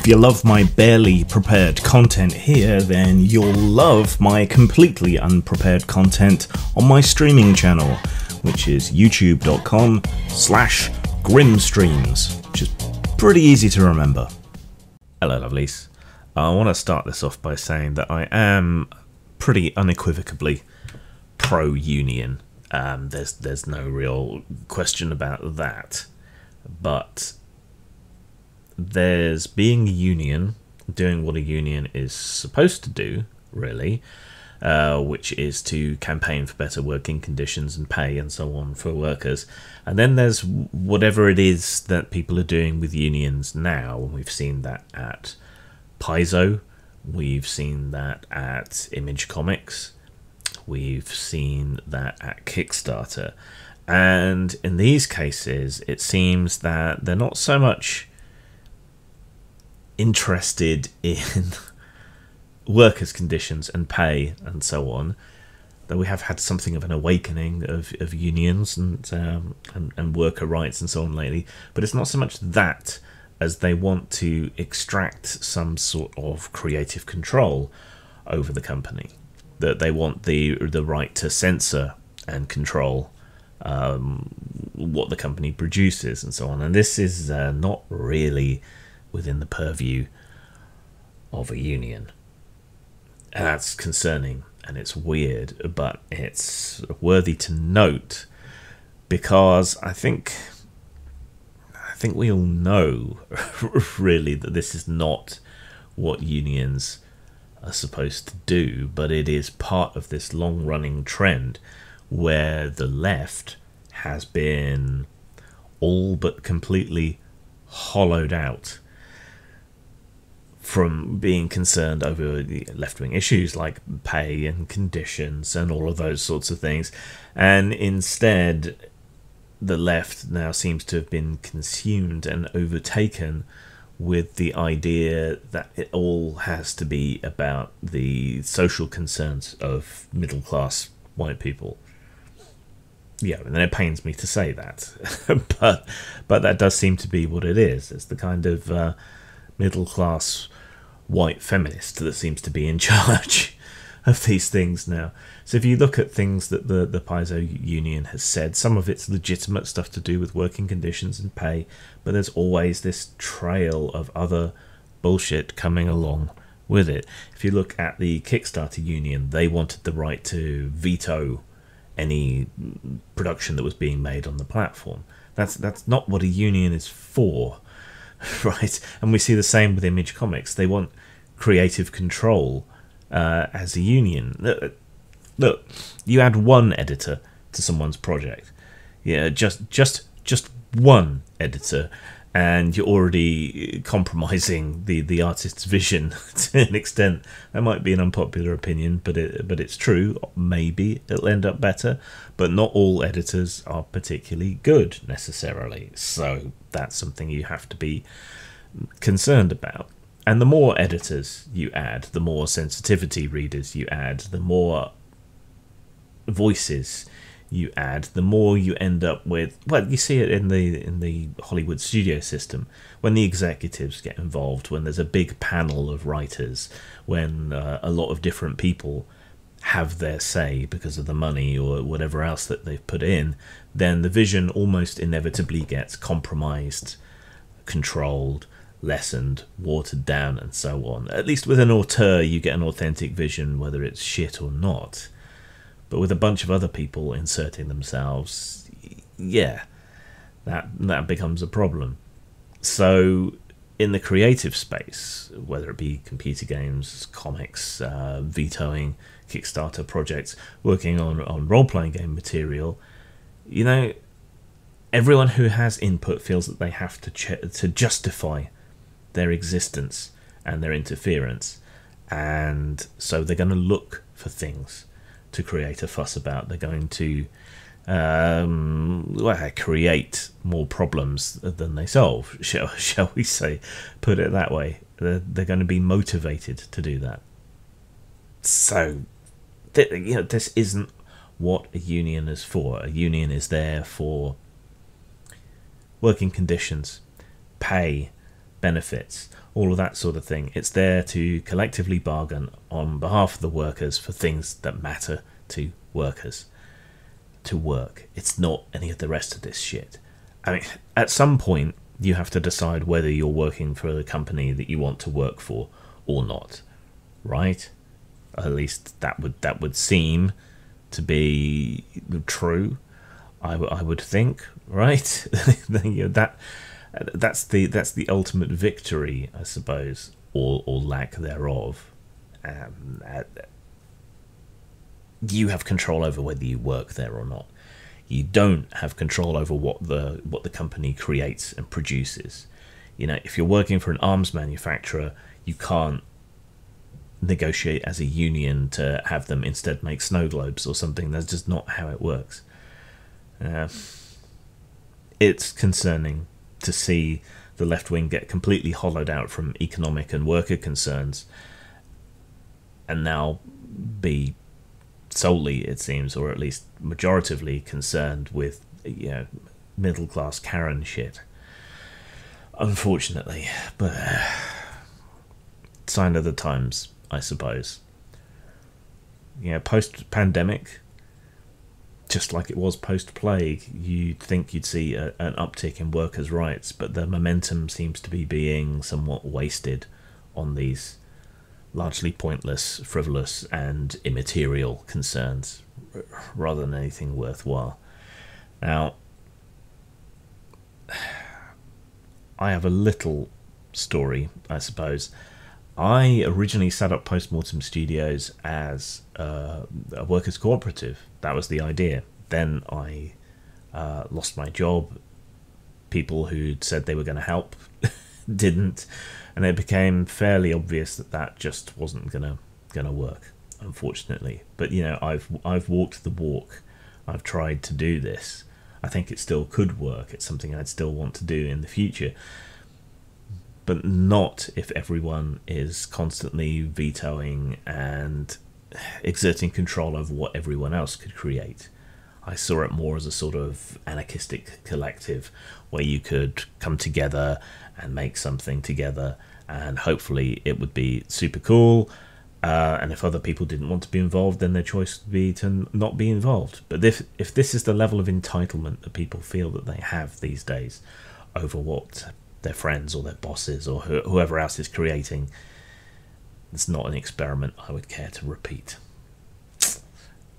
If you love my barely prepared content here, then you'll love my completely unprepared content on my streaming channel, which is youtube.com/grimstreams, which is pretty easy to remember. Hello lovelies. I want to start this off by saying that I am pretty unequivocally pro-union. There's no real question about that. But there's being a union, doing what a union is supposed to do, really, which is to campaign for better working conditions and pay and so on for workers. And then there's whatever it is that people are doing with unions now. We've seen that at Paizo, we've seen that at Image Comics, we've seen that at Kickstarter. And in these cases, it seems that they're not so much interested in workers' conditions and pay and so on, though we have had something of an awakening of unions and worker rights and so on lately. But it's not so much that as they want to extract some sort of creative control over the company, that they want the right to censor and control what the company produces and so on. And this is not really within the purview of a union. And that's concerning and it's weird, but it's worthy to note because I think we all know really that this is not what unions are supposed to do, but it is part of this long-running trend where the left has been all but completely hollowed out from being concerned over the left-wing issues like pay and conditions and all of those sorts of things. And instead, the left now seems to have been consumed and overtaken with the idea that it all has to be about the social concerns of middle-class white people. Yeah, and it pains me to say that, but that does seem to be what it is. It's the kind of middle-class white feminist that seems to be in charge of these things now. So if you look at things that the Paizo union has said, some of it's legitimate stuff to do with working conditions and pay, but there's always this trail of other bullshit coming along with it. If you look at the Kickstarter union, they wanted the right to veto any production that was being made on the platform. That's not what a union is for, right? And we see the same with Image Comics. They want creative control as a union. Look, you add one editor to someone's project, yeah, just one editor, and you're already compromising the artist's vision to an extent. That might be an unpopular opinion, but it's true. Maybe it'll end up better, but not all editors are particularly good necessarily. So that's something you have to be concerned about. And the more editors you add, the more sensitivity readers you add, the more voices you add, the more you end up with, well, you see it in the Hollywood studio system, when the executives get involved, when there's a big panel of writers, when a lot of different people have their say because of the money or whatever else that they've put in, then the vision almost inevitably gets compromised, controlled, lessened, watered down, and so on. At least with an auteur you get an authentic vision, whether it's shit or not. But with a bunch of other people inserting themselves, yeah, that becomes a problem. So in the creative space, whether it be computer games, comics, vetoing Kickstarter projects, working on role-playing game material, you know, everyone who has input feels that they have to justify their existence and their interference, and so they're going to look for things to create a fuss about. They're going to create more problems than they solve, shall we say, put it that way. They're going to be motivated to do that. So, this isn't what a union is for. A union is there for working conditions, pay, benefits, all of that sort of thing. It's there to collectively bargain on behalf of the workers for things that matter to workers to work. It's not any of the rest of this shit. I mean, at some point you have to decide whether you're working for the company that you want to work for or not, right? At least that would seem to be true. I would think, right? You know, that's the ultimate victory, I suppose, or lack thereof. You have control over whether you work there or not. You don't have control over what the company creates and produces. You know, if you're working for an arms manufacturer, you can't negotiate as a union to have them instead make snow globes or something. That's just not how it works. It's concerning to see the left wing get completely hollowed out from economic and worker concerns and now be solely, it seems, or at least majoritively concerned with, you know, middle class Karen shit. Unfortunately, but sign of the times, I suppose. You know, post-pandemic, just like it was post-plague, you'd think you'd see an uptick in workers' rights, but the momentum seems to be being somewhat wasted on these largely pointless, frivolous, and immaterial concerns, rather than anything worthwhile. Now, I have a little story, I suppose. I originally set up Postmortem Studios as a workers' cooperative. That was the idea. Then I lost my job. People who'd said they were going to help didn't, and it became fairly obvious that that just wasn't gonna work, unfortunately. But you know, I've walked the walk. I've tried to do this. I think it still could work. It's something I'd still want to do in the future, but not if everyone is constantly vetoing and exerting control over what everyone else could create. I saw it more as a sort of anarchistic collective where you could come together and make something together, and hopefully it would be super cool, and if other people didn't want to be involved, then their choice would be to not be involved. But if this is the level of entitlement that people feel that they have these days over what their friends or their bosses or whoever else is creating, it's not an experiment I would care to repeat.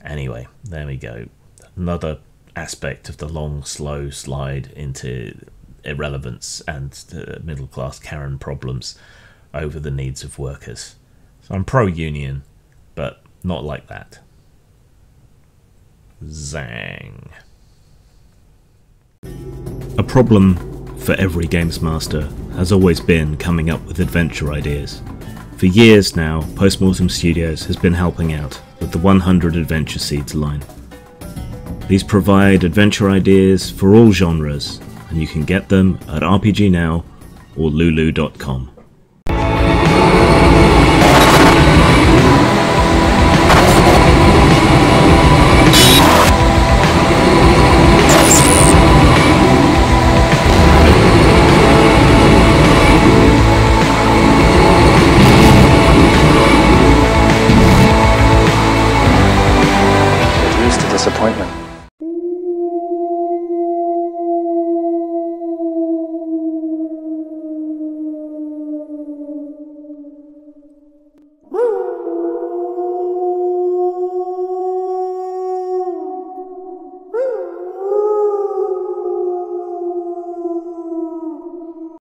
Anyway, there we go. Another aspect of the long, slow slide into irrelevance and middle-class Karen problems over the needs of workers. So I'm pro-union, but not like that. Zang. A problem for every games master has always been coming up with adventure ideas. For years now, Postmortem Studios has been helping out with the 100 Adventure Seeds line. These provide adventure ideas for all genres, and you can get them at RPG Now or lulu.com.